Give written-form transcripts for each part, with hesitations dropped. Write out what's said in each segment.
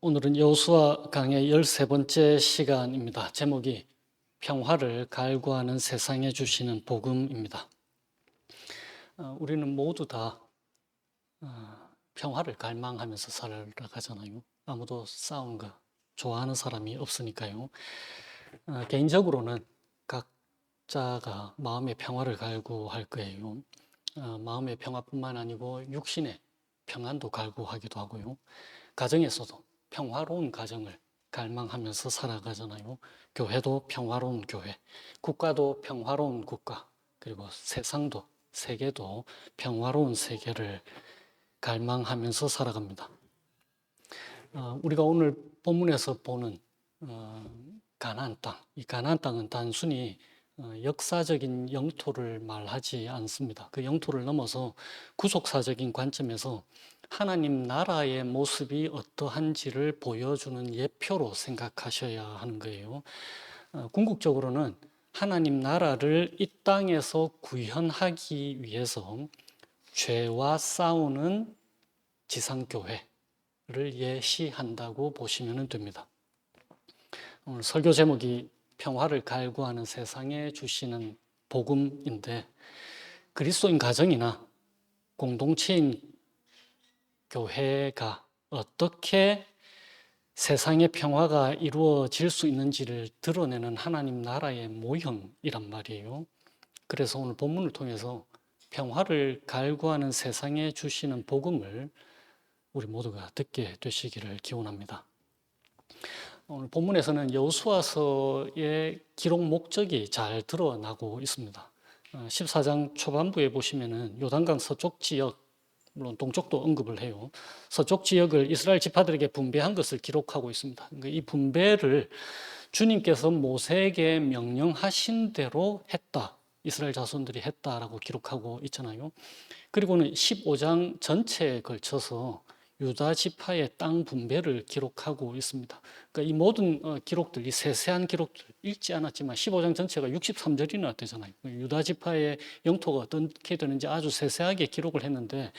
오늘은 여호수아 강의 13번째 시간입니다. 제목이 평화를 갈구하는 세상에 주시는 복음입니다. 우리는 모두 다 평화를 갈망하면서 살아가잖아요. 아무도 싸우는 거 좋아하는 사람이 없으니까요. 개인적으로는 각자가 마음의 평화를 갈구할 거예요. 마음의 평화뿐만 아니고 육신의 평안도 갈구하기도 하고요. 가정에서도 평화로운 가정을 갈망하면서 살아가잖아요. 교회도 평화로운 교회, 국가도 평화로운 국가, 그리고 세상도, 세계도 평화로운 세계를 갈망하면서 살아갑니다. 우리가 오늘 본문에서 보는 가나안 땅, 이 가나안 땅은 단순히 역사적인 영토를 말하지 않습니다. 그 영토를 넘어서 구속사적인 관점에서 하나님 나라의 모습이 어떠한지를 보여주는 예표로 생각하셔야 하는 거예요. 궁극적으로는 하나님 나라를 이 땅에서 구현하기 위해서 죄와 싸우는 지상교회를 예시한다고 보시면 됩니다. 오늘 설교 제목이 평화를 갈구하는 세상에 주시는 복음인데, 그리스도인 가정이나 공동체인 교회가 어떻게 세상의 평화가 이루어질 수 있는지를 드러내는 하나님 나라의 모형이란 말이에요. 그래서 오늘 본문을 통해서 평화를 갈구하는 세상에 주시는 복음을 우리 모두가 듣게 되시기를 기원합니다. 오늘 본문에서는 여호수아서의 기록 목적이 잘 드러나고 있습니다. 14장 초반부에 보시면은 요단강 서쪽 지역, 물론 동쪽도 언급을 해요. 서쪽 지역을 이스라엘 지파들에게 분배한 것을 기록하고 있습니다. 이 분배를 주님께서 모세에게 명령하신 대로 했다. 이스라엘 자손들이 했다라고 기록하고 있잖아요. 그리고는 15장 전체에 걸쳐서 유다 지파의 땅 분배를 기록하고 있습니다. 그러니까 이 모든 기록들, 이 세세한 기록들 읽지 않았지만 15장 전체가 63절이나 되잖아요. 유다 지파의 영토가 어떻게 되는지 아주 세세하게 기록을 했는데,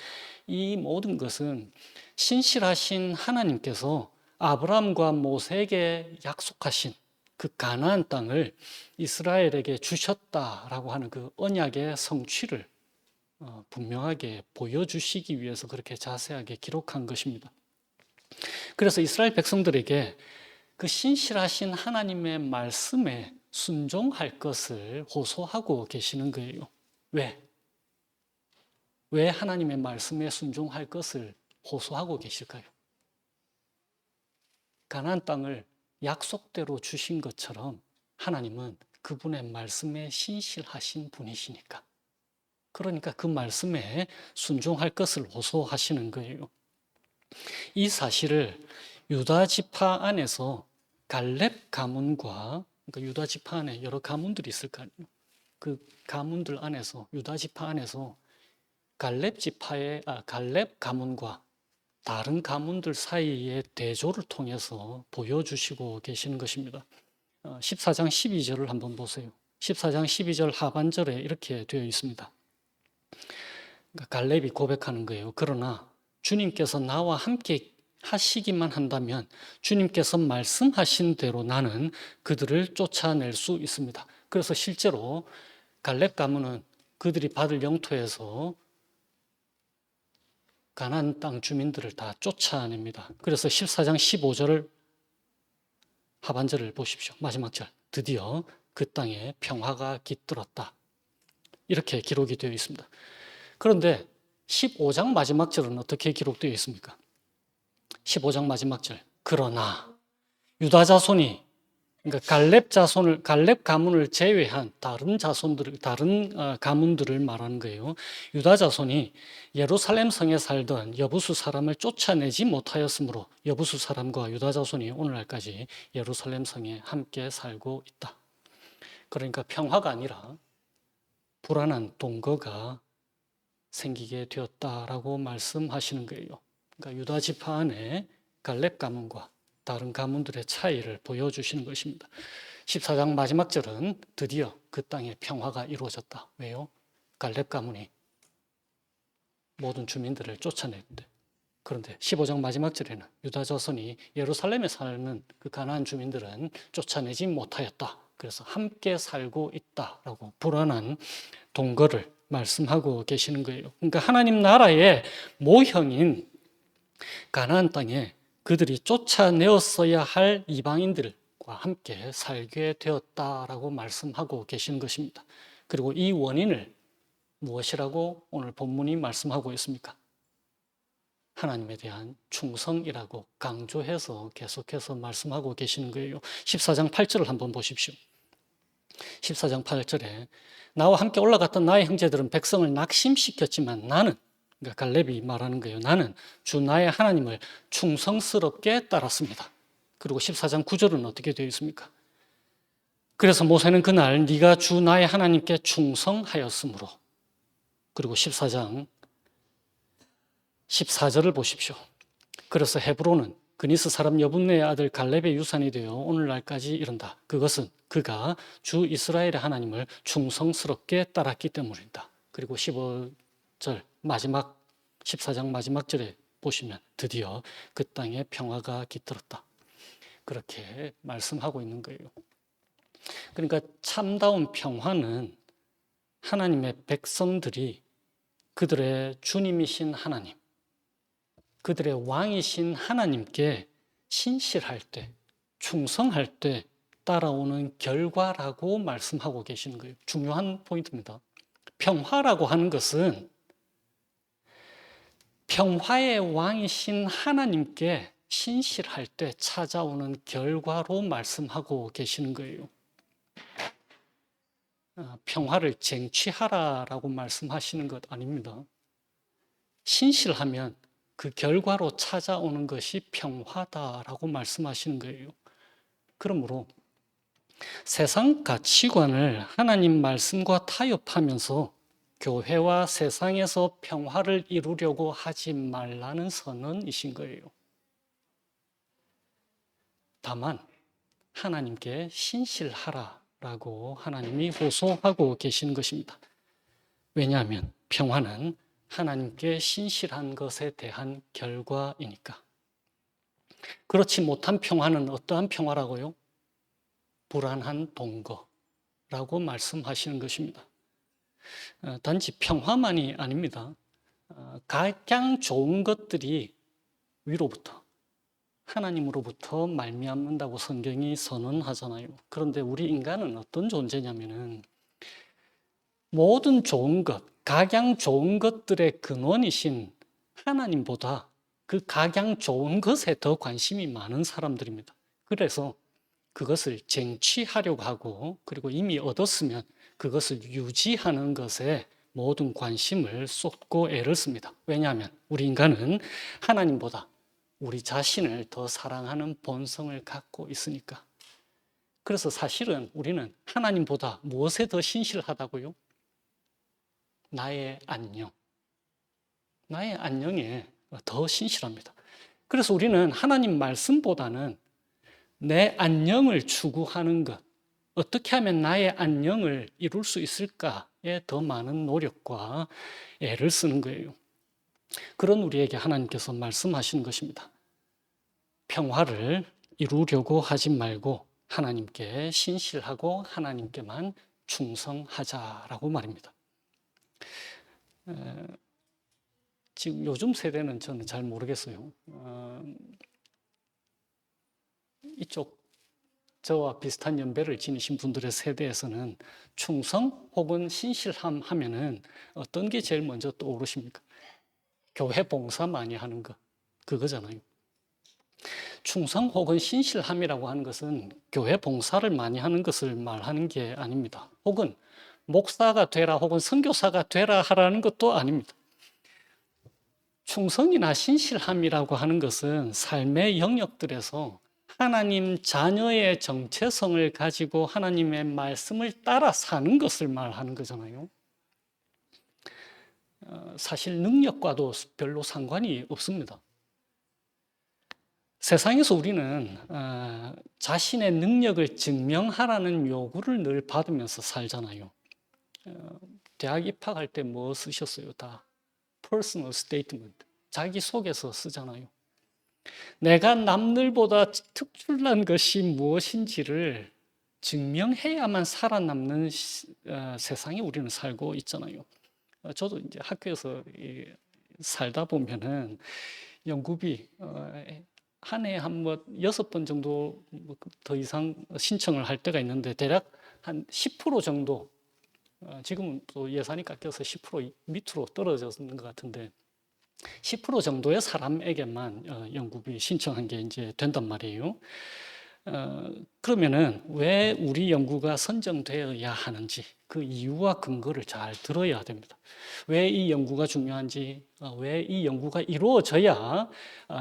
이 모든 것은 신실하신 하나님께서 아브라함과 모세에게 약속하신 그 가나안 땅을 이스라엘에게 주셨다라고 하는 그 언약의 성취를 분명하게 보여주시기 위해서 그렇게 자세하게 기록한 것입니다. 그래서 이스라엘 백성들에게 그 신실하신 하나님의 말씀에 순종할 것을 호소하고 계시는 거예요. 왜? 왜 하나님의 말씀에 순종할 것을 호소하고 계실까요? 가나안 땅을 약속대로 주신 것처럼 하나님은 그분의 말씀에 신실하신 분이시니까. 그러니까 그 말씀에 순종할 것을 호소하시는 거예요. 이 사실을 유다 지파 안에서 갈렙 가문과, 그러니까 유다 지파 안에 여러 가문들이 있을 거 아니에요. 그 가문들 안에서, 유다 지파 안에서 갈렙 가문과 다른 가문들 사이의 대조를 통해서 보여주시고 계시는 것입니다. 14장 12절을 한번 보세요. 14장 12절 하반절에 이렇게 되어 있습니다. 갈렙이 고백하는 거예요. 그러나 주님께서 나와 함께 하시기만 한다면 주님께서 말씀하신 대로 나는 그들을 쫓아낼 수 있습니다. 그래서 실제로 갈렙 가문은 그들이 받을 영토에서 가나안 땅 주민들을 다 쫓아냅니다. 그래서 14장 15절 하반절을 보십시오. 마지막 절. 드디어 그 땅에 평화가 깃들었다. 이렇게 기록이 되어 있습니다. 그런데 15장 마지막 절은 어떻게 기록되어 있습니까? 15장 마지막 절. 그러나 유다 자손이, 그러니까 갈렙 가문을 제외한 다른 가문들을 말하는 거예요. 유다 자손이 예루살렘 성에 살던 여부수 사람을 쫓아내지 못하였으므로 여부수 사람과 유다 자손이 오늘날까지 예루살렘 성에 함께 살고 있다. 그러니까 평화가 아니라 불안한 동거가 생기게 되었다라고 말씀하시는 거예요. 그러니까 유다 지파 안에 갈렙 가문과 다른 가문들의 차이를 보여주시는 것입니다. 14장 마지막 절은 드디어 그 땅에 평화가 이루어졌다. 왜요? 갈렙 가문이 모든 주민들을 쫓아내는데. 그런데 15장 마지막 절에는 유다 자손이 예루살렘에 사는 그 가나안 주민들은 쫓아내지 못하였다. 그래서 함께 살고 있다라고 불안한 동거를 말씀하고 계시는 거예요. 그러니까 하나님 나라의 모형인 가나안 땅에 그들이 쫓아내었어야 할 이방인들과 함께 살게 되었다라고 말씀하고 계시는 것입니다. 그리고 이 원인을 무엇이라고 오늘 본문이 말씀하고 있습니까? 하나님에 대한 충성이라고 강조해서 계속해서 말씀하고 계시는 거예요. 14장 8절을 한번 보십시오. 14장 8절에 나와 함께 올라갔던 나의 형제들은 백성을 낙심시켰지만 나는, 그러니까 갈렙이 말하는 거예요. 나는 주 나의 하나님을 충성스럽게 따랐습니다. 그리고 14장 9절은 어떻게 되어 있습니까? 그래서 모세는 그날 네가 주 나의 하나님께 충성하였으므로. 그리고 14장 14절을 보십시오. 그래서 헤브론은 그니스 사람 여분네의 아들 갈렙의 유산이 되어 오늘날까지 이른다. 그것은 그가 주 이스라엘의 하나님을 충성스럽게 따랐기 때문이다. 그리고 15절 마지막 14장 마지막 절에 보시면 드디어 그 땅에 평화가 깃들었다. 그렇게 말씀하고 있는 거예요. 그러니까 참다운 평화는 하나님의 백성들이 그들의 주님이신 하나님, 그들의 왕이신 하나님께 신실할 때, 충성할 때 따라오는 결과라고 말씀하고 계시는 거예요. 중요한 포인트입니다. 평화라고 하는 것은 평화의 왕이신 하나님께 신실할 때 찾아오는 결과로 말씀하고 계시는 거예요. 평화를 쟁취하라라고 말씀하시는 것 아닙니다. 신실하면 그 결과로 찾아오는 것이 평화다라고 말씀하시는 거예요. 그러므로 세상 가치관을 하나님 말씀과 타협하면서 교회와 세상에서 평화를 이루려고 하지 말라는 선언이신 거예요. 다만 하나님께 신실하라라고 하나님이 호소하고 계시는 것입니다. 왜냐하면 평화는 하나님께 신실한 것에 대한 결과이니까. 그렇지 못한 평화는 어떠한 평화라고요? 불안한 동거라고 말씀하시는 것입니다. 단지 평화만이 아닙니다. 가장 좋은 것들이 위로부터, 하나님으로부터 말미암는다고 성경이 선언하잖아요. 그런데 우리 인간은 어떤 존재냐면은 모든 좋은 것, 가장 좋은 것들의 근원이신 하나님보다 그 가장 좋은 것에 더 관심이 많은 사람들입니다. 그래서 그것을 쟁취하려고 하고, 그리고 이미 얻었으면 그것을 유지하는 것에 모든 관심을 쏟고 애를 씁니다. 왜냐하면 우리 인간은 하나님보다 우리 자신을 더 사랑하는 본성을 갖고 있으니까. 그래서 사실은 우리는 하나님보다 무엇에 더 신실하다고요? 나의 안녕. 나의 안녕에 더 신실합니다. 그래서 우리는 하나님 말씀보다는 내 안녕을 추구하는 것, 어떻게 하면 나의 안녕을 이룰 수 있을까에 더 많은 노력과 애를 쓰는 거예요. 그런 우리에게 하나님께서 말씀하시는 것입니다. 평화를 이루려고 하지 말고 하나님께 신실하고 하나님께만 충성하자라고 말입니다. 지금 요즘 세대는 저는 잘 모르겠어요. 이쪽 저와 비슷한 연배를 지니신 분들의 세대에서는 충성 혹은 신실함 하면은 어떤 게 제일 먼저 떠오르십니까? 교회 봉사 많이 하는 거, 그거잖아요. 충성 혹은 신실함이라고 하는 것은 교회 봉사를 많이 하는 것을 말하는 게 아닙니다. 혹은 목사가 되라 혹은 선교사가 되라 하라는 것도 아닙니다. 충성이나 신실함이라고 하는 것은 삶의 영역들에서 하나님 자녀의 정체성을 가지고 하나님의 말씀을 따라 사는 것을 말하는 거잖아요. 사실 능력과도 별로 상관이 없습니다. 세상에서 우리는 자신의 능력을 증명하라는 요구를 늘 받으면서 살잖아요. 대학 입학할 때 뭐 쓰셨어요? 다 personal statement, 자기 속에서 쓰잖아요. 내가 남들보다 특출난 것이 무엇인지를 증명해야만 살아남는 세상에 우리는 살고 있잖아요. 저도 이제 학교에서 살다 보면은 연구비 한 해에 한 6번 정도 더 이상 신청을 할 때가 있는데 대략 한 10% 정도 지금은 또 예산이 깎여서 10% 밑으로 떨어졌는 것 같은데 10% 정도의 사람에게만 연구비 신청한 게 이제 된단 말이에요. 그러면은 왜 우리 연구가 선정되어야 하는지 그 이유와 근거를 잘 들어야 됩니다. 왜 이 연구가 중요한지, 왜 이 연구가 이루어져야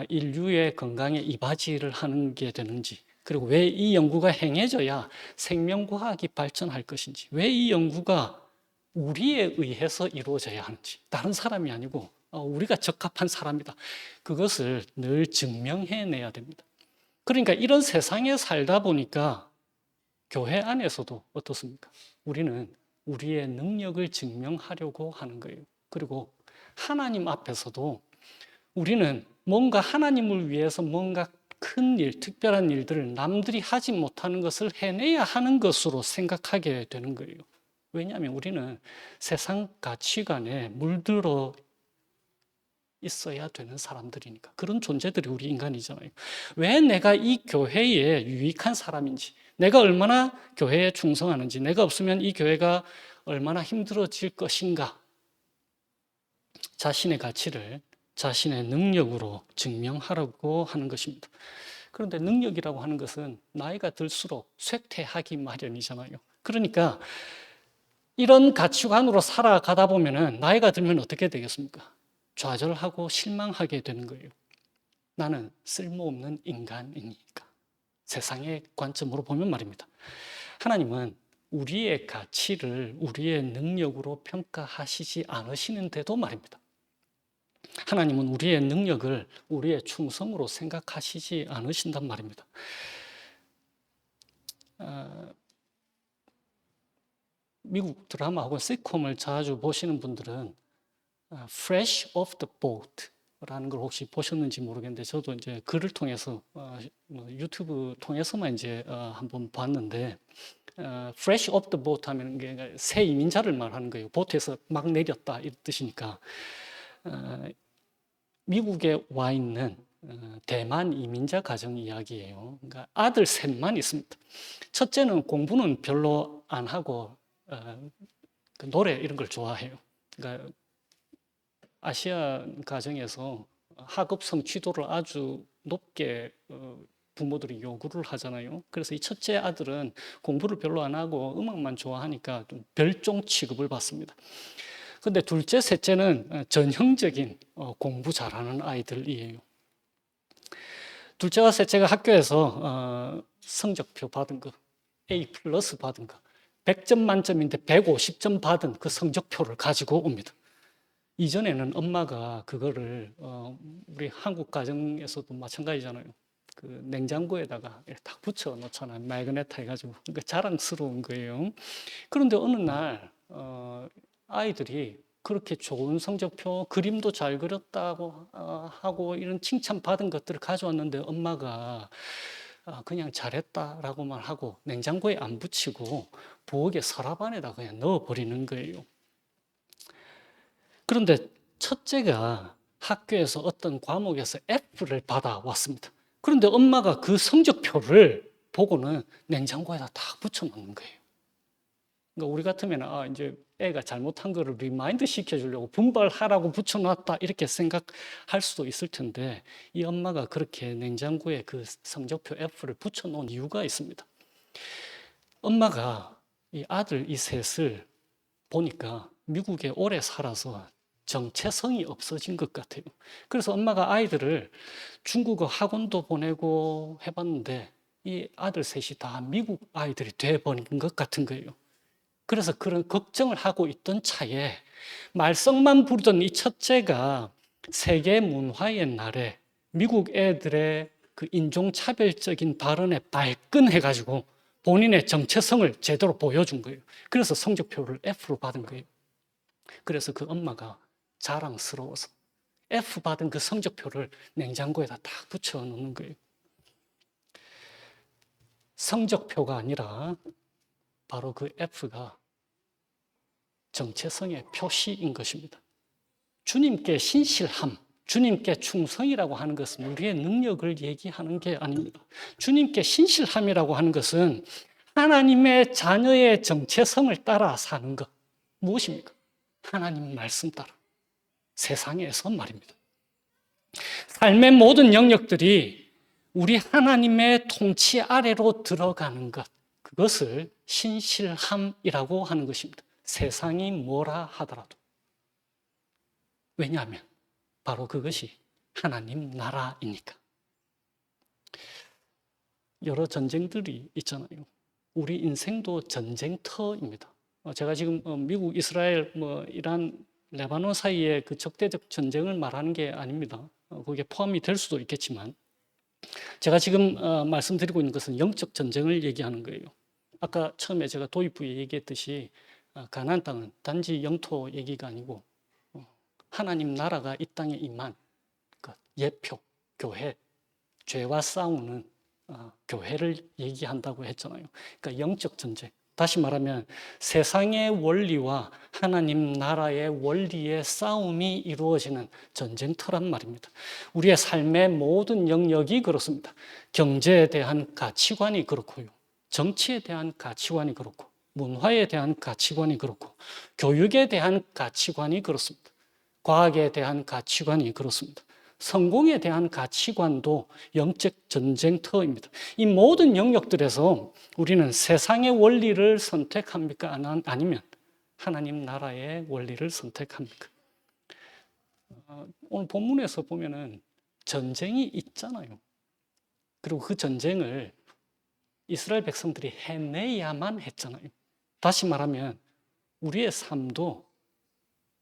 인류의 건강에 이바지를 하는 게 되는지, 그리고 왜 이 연구가 행해져야 생명과학이 발전할 것인지, 왜 이 연구가 우리에 의해서 이루어져야 하는지, 다른 사람이 아니고 우리가 적합한 사람이다. 그것을 늘 증명해내야 됩니다. 그러니까 이런 세상에 살다 보니까 교회 안에서도 어떻습니까? 우리는 우리의 능력을 증명하려고 하는 거예요. 그리고 하나님 앞에서도 우리는 뭔가 하나님을 위해서 뭔가 큰 일, 특별한 일들을 남들이 하지 못하는 것을 해내야 하는 것으로 생각하게 되는 거예요. 왜냐하면 우리는 세상 가치관에 물들어 있어야 되는 사람들이니까. 그런 존재들이 우리 인간이잖아요. 왜 내가 이 교회에 유익한 사람인지, 내가 얼마나 교회에 충성하는지, 내가 없으면 이 교회가 얼마나 힘들어질 것인가. 자신의 가치를 자신의 능력으로 증명하려고 하는 것입니다. 그런데 능력이라고 하는 것은 나이가 들수록 쇠퇴하기 마련이잖아요. 그러니까 이런 가치관으로 살아가다 보면은 나이가 들면 어떻게 되겠습니까? 좌절하고 실망하게 되는 거예요. 나는 쓸모없는 인간이니까. 세상의 관점으로 보면 말입니다. 하나님은 우리의 가치를 우리의 능력으로 평가하시지 않으시는데도 말입니다. 하나님은 우리의 능력을 우리의 충성으로 생각하시지 않으신단 말입니다. 미국 드라마 혹은 시트콤을 자주 보시는 분들은 Fresh off the boat 라는 걸 혹시 보셨는지 모르겠는데 저도 이제 글을 통해서 유튜브 통해서만 이제 한번 봤는데 Fresh off the boat 하면 새 이민자를 말하는 거예요. 보트에서 막 내렸다 이런 뜻이니까 미국에 와 있는 대만 이민자 가정 이야기예요. 그러니까 아들 셋만 있습니다. 첫째는 공부는 별로 안 하고 그 노래 이런 걸 좋아해요. 그러니까 아시안 가정에서 학업 성취도를 아주 높게 부모들이 요구를 하잖아요. 그래서 이 첫째 아들은 공부를 별로 안 하고 음악만 좋아하니까 좀 별종 취급을 받습니다. 근데 둘째, 셋째는 전형적인 공부 잘하는 아이들이에요. 둘째와 셋째가 학교에서 성적표 받은 거, A 플러스 받은 거, 100점 만점인데 150점 받은 그 성적표를 가지고 옵니다. 이전에는 엄마가 그거를 우리 한국 가정에서도 마찬가지잖아요. 그 냉장고에다가 이렇게 딱 붙여 놓잖아요. 마그네타 해가지고. 그러니까 자랑스러운 거예요. 그런데 어느 날 아이들이 그렇게 좋은 성적표, 그림도 잘 그렸다고 하고 이런 칭찬받은 것들을 가져왔는데 엄마가 그냥 잘했다라고만 하고 냉장고에 안 붙이고 부엌에 서랍 안에다 그냥 넣어버리는 거예요. 그런데 첫째가 학교에서 어떤 과목에서 F를 받아왔습니다. 그런데 엄마가 그 성적표를 보고는 냉장고에다 딱 붙여놓는 거예요. 그러니까 우리 같으면 이제 애가 잘못한 거를 리마인드 시켜주려고 분발하라고 붙여놨다 이렇게 생각할 수도 있을 텐데 이 엄마가 그렇게 냉장고에 그 성적표 F를 붙여놓은 이유가 있습니다. 엄마가 이 아들 이 셋을 보니까 미국에 오래 살아서 정체성이 없어진 것 같아요. 그래서 엄마가 아이들을 중국어 학원도 보내고 해봤는데 이 아들 셋이 다 미국 아이들이 돼버린 것 같은 거예요. 그래서 그런 걱정을 하고 있던 차에 말썽만 부르던 이 첫째가 세계 문화의 날에 미국 애들의 그 인종차별적인 발언에 발끈해가지고 본인의 정체성을 제대로 보여준 거예요. 그래서 성적표를 F로 받은 거예요. 그래서 그 엄마가 자랑스러워서 F 받은 그 성적표를 냉장고에다 딱 붙여 놓는 거예요. 성적표가 아니라 바로 그 F가 정체성의 표시인 것입니다. 주님께 신실함, 주님께 충성이라고 하는 것은 우리의 능력을 얘기하는 게 아닙니다. 주님께 신실함이라고 하는 것은 하나님의 자녀의 정체성을 따라 사는 것. 무엇입니까? 하나님 말씀 따라. 세상에서 말입니다. 삶의 모든 영역들이 우리 하나님의 통치 아래로 들어가는 것. 그것을 신실함이라고 하는 것입니다. 세상이 뭐라 하더라도. 왜냐하면 바로 그것이 하나님 나라이니까. 여러 전쟁들이 있잖아요. 우리 인생도 전쟁터입니다. 제가 지금 미국, 이스라엘, 이란, 레바논 사이의 그 적대적 전쟁을 말하는 게 아닙니다. 거기에 포함이 될 수도 있겠지만 제가 지금 말씀드리고 있는 것은 영적 전쟁을 얘기하는 거예요. 아까 처음에 제가 도입부에 얘기했듯이 가나안 땅은 단지 영토 얘기가 아니고 하나님 나라가 이 땅에 임한 그 예표, 교회, 죄와 싸우는 교회를 얘기한다고 했잖아요. 그러니까 영적 전쟁. 다시 말하면 세상의 원리와 하나님 나라의 원리의 싸움이 이루어지는 전쟁터란 말입니다. 우리의 삶의 모든 영역이 그렇습니다. 경제에 대한 가치관이 그렇고요. 정치에 대한 가치관이 그렇고, 문화에 대한 가치관이 그렇고, 교육에 대한 가치관이 그렇습니다. 과학에 대한 가치관이 그렇습니다. 성공에 대한 가치관도 영적 전쟁터입니다. 이 모든 영역들에서 우리는 세상의 원리를 선택합니까? 아니면 하나님 나라의 원리를 선택합니까? 오늘 본문에서 보면은 전쟁이 있잖아요. 그리고 그 전쟁을 이스라엘 백성들이 해내야만 했잖아요. 다시 말하면 우리의 삶도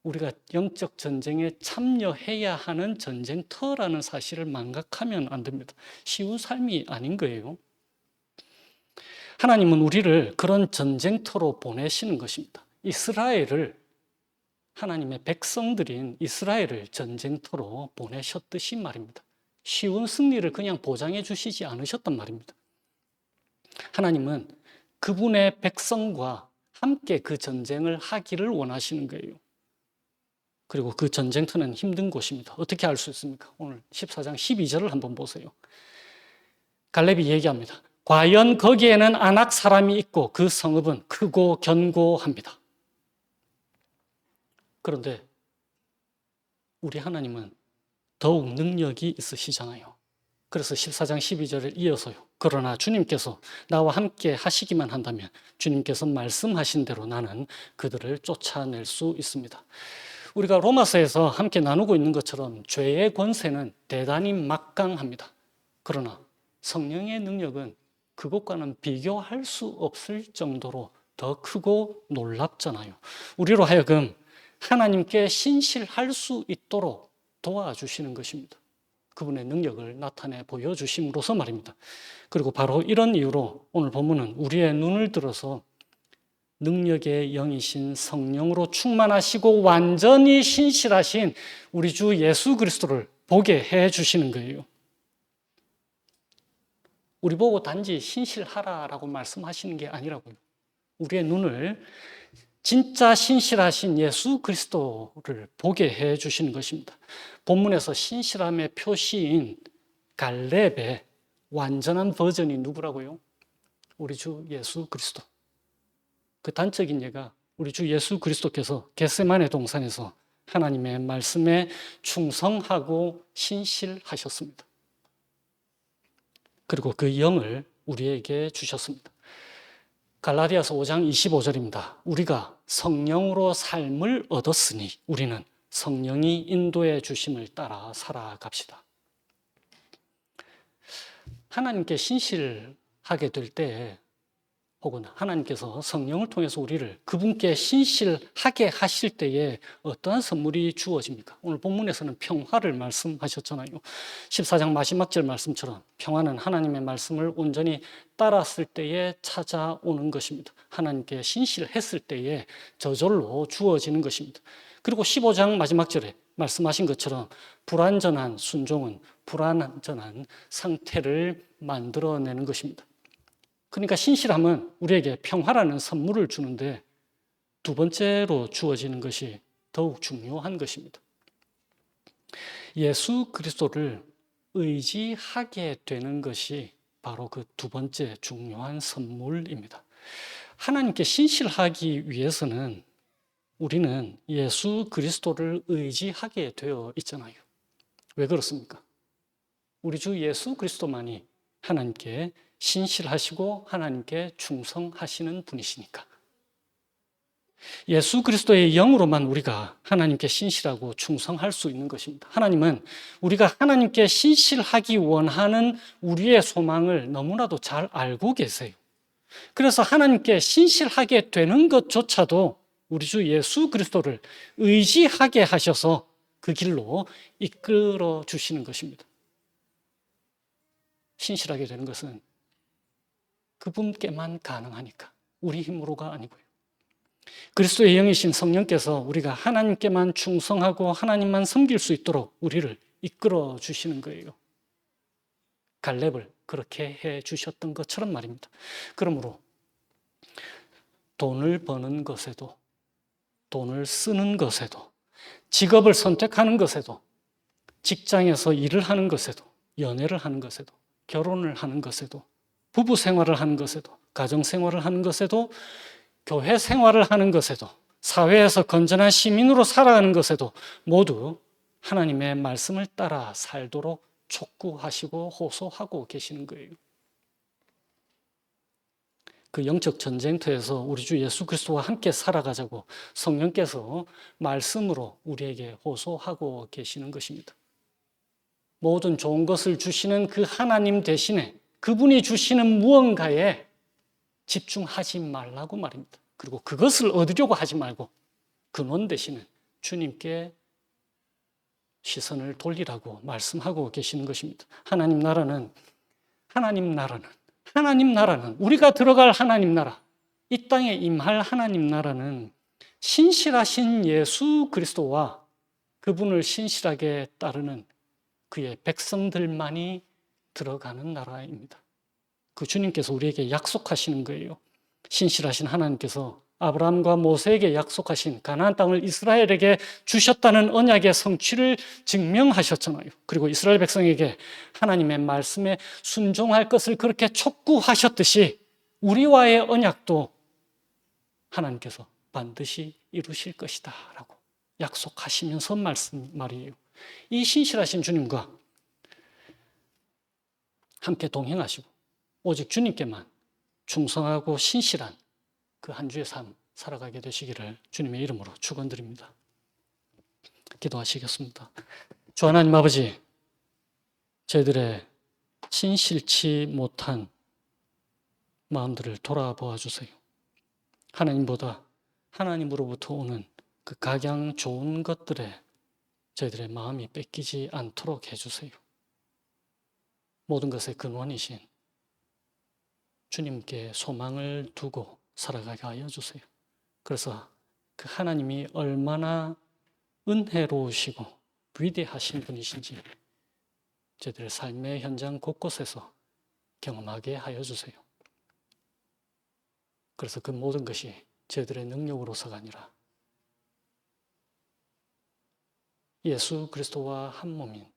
우리가 영적 전쟁에 참여해야 하는 전쟁터라는 사실을 망각하면 안 됩니다. 쉬운 삶이 아닌 거예요. 하나님은 우리를 그런 전쟁터로 보내시는 것입니다. 하나님의 백성들인 이스라엘을 전쟁터로 보내셨듯이 말입니다. 쉬운 승리를 그냥 보장해 주시지 않으셨단 말입니다. 하나님은 그분의 백성과 함께 그 전쟁을 하기를 원하시는 거예요. 그리고 그 전쟁터는 힘든 곳입니다. 어떻게 알 수 있습니까? 오늘 14장 12절을 한번 보세요. 갈렙이 얘기합니다. 과연 거기에는 아낙 사람이 있고 그 성읍은 크고 견고합니다. 그런데 우리 하나님은 더욱 능력이 있으시잖아요. 그래서 14장 12절을 이어서요. 그러나 주님께서 나와 함께 하시기만 한다면 주님께서 말씀하신 대로 나는 그들을 쫓아낼 수 있습니다. 우리가 로마서에서 함께 나누고 있는 것처럼 죄의 권세는 대단히 막강합니다. 그러나 성령의 능력은 그것과는 비교할 수 없을 정도로 더 크고 놀랍잖아요. 우리로 하여금 하나님께 신실할 수 있도록 도와주시는 것입니다. 그분의 능력을 나타내 보여주심으로써 말입니다. 그리고 바로 이런 이유로 오늘 본문은 우리의 눈을 들어서 능력의 영이신 성령으로 충만하시고 완전히 신실하신 우리 주 예수 그리스도를 보게 해 주시는 거예요. 우리 보고 단지 신실하라라고 말씀하시는 게 아니라고요. 우리의 눈을 진짜 신실하신 예수 그리스도를 보게 해 주시는 것입니다. 본문에서 신실함의 표시인 갈렙의 완전한 버전이 누구라고요? 우리 주 예수 그리스도. 그 단적인 예가 우리 주 예수 그리스도께서 겟세마네 동산에서 하나님의 말씀에 충성하고 신실하셨습니다. 그리고 그 영을 우리에게 주셨습니다. 갈라디아서 5장 25절입니다. 우리가 성령으로 삶을 얻었으니 우리는 성령이 인도해 주심을 따라 살아갑시다. 하나님께 신실하게 될 때 혹은 하나님께서 성령을 통해서 우리를 그분께 신실하게 하실 때에 어떠한 선물이 주어집니까? 오늘 본문에서는 평화를 말씀하셨잖아요. 14장 마지막 절 말씀처럼 평화는 하나님의 말씀을 온전히 따랐을 때에 찾아오는 것입니다. 하나님께 신실했을 때에 저절로 주어지는 것입니다. 그리고 15장 마지막 절에 말씀하신 것처럼 불완전한 순종은 불완전한 상태를 만들어내는 것입니다. 그러니까 신실함은 우리에게 평화라는 선물을 주는데 두 번째로 주어지는 것이 더욱 중요한 것입니다. 예수 그리스도를 의지하게 되는 것이 바로 그 두 번째 중요한 선물입니다. 하나님께 신실하기 위해서는 우리는 예수 그리스도를 의지하게 되어 있잖아요. 왜 그렇습니까? 우리 주 예수 그리스도만이 하나님께 신실하시고 하나님께 충성하시는 분이시니까. 예수 그리스도의 영으로만 우리가 하나님께 신실하고 충성할 수 있는 것입니다. 하나님은 우리가 하나님께 신실하기 원하는 우리의 소망을 너무나도 잘 알고 계세요. 그래서 하나님께 신실하게 되는 것조차도 우리 주 예수 그리스도를 의지하게 하셔서 그 길로 이끌어 주시는 것입니다. 신실하게 되는 것은 그분께만 가능하니까 우리 힘으로가 아니고요. 그리스도의 영이신 성령께서 우리가 하나님께만 충성하고 하나님만 섬길 수 있도록 우리를 이끌어 주시는 거예요. 갈렙을 그렇게 해 주셨던 것처럼 말입니다. 그러므로 돈을 버는 것에도, 돈을 쓰는 것에도, 직업을 선택하는 것에도, 직장에서 일을 하는 것에도, 연애를 하는 것에도, 결혼을 하는 것에도, 부부 생활을 하는 것에도, 가정 생활을 하는 것에도, 교회 생활을 하는 것에도, 사회에서 건전한 시민으로 살아가는 것에도 모두 하나님의 말씀을 따라 살도록 촉구하시고 호소하고 계시는 거예요. 그 영적 전쟁터에서 우리 주 예수 그리스도와 함께 살아가자고 성령께서 말씀으로 우리에게 호소하고 계시는 것입니다. 모든 좋은 것을 주시는 그 하나님 대신에 그분이 주시는 무언가에 집중하지 말라고 말입니다. 그리고 그것을 얻으려고 하지 말고 근원 대신에 주님께 시선을 돌리라고 말씀하고 계시는 것입니다. 하나님 나라는 우리가 들어갈 하나님 나라, 이 땅에 임할 하나님 나라는 신실하신 예수 그리스도와 그분을 신실하게 따르는 그의 백성들만이 들어가는 나라입니다. 그 주님께서 우리에게 약속하시는 거예요. 신실하신 하나님께서 아브라함과 모세에게 약속하신 가나안 땅을 이스라엘에게 주셨다는 언약의 성취를 증명하셨잖아요. 그리고 이스라엘 백성에게 하나님의 말씀에 순종할 것을 그렇게 촉구하셨듯이 우리와의 언약도 하나님께서 반드시 이루실 것이다 라고 약속하시면서 말이에요. 이 신실하신 주님과 함께 동행하시고 오직 주님께만 충성하고 신실한 그 한 주의 삶 살아가게 되시기를 주님의 이름으로 축원드립니다. 기도하시겠습니다. 주 하나님 아버지, 저희들의 신실치 못한 마음들을 돌아보아 주세요. 하나님보다 하나님으로부터 오는 그 각양 좋은 것들에 저희들의 마음이 뺏기지 않도록 해주세요. 모든 것의 근원이신 주님께 소망을 두고 살아가게 하여 주세요. 그래서 그 하나님이 얼마나 은혜로우시고 위대하신 분이신지 저희들의 삶의 현장 곳곳에서 경험하게 하여 주세요. 그래서 그 모든 것이 저희들의 능력으로서가 아니라 예수 그리스도와 한 몸인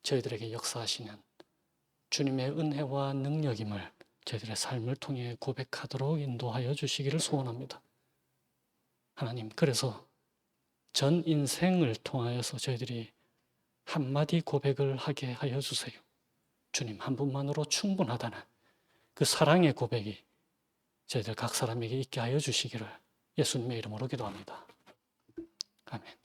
저희들에게 역사하시는 주님의 은혜와 능력임을 저희들의 삶을 통해 고백하도록 인도하여 주시기를 소원합니다. 하나님, 그래서 전 인생을 통하여서 저희들이 한마디 고백을 하게 하여 주세요. 주님 한 분만으로 충분하다는 그 사랑의 고백이 저희들 각 사람에게 있게 하여 주시기를 예수님의 이름으로 기도합니다. 아멘.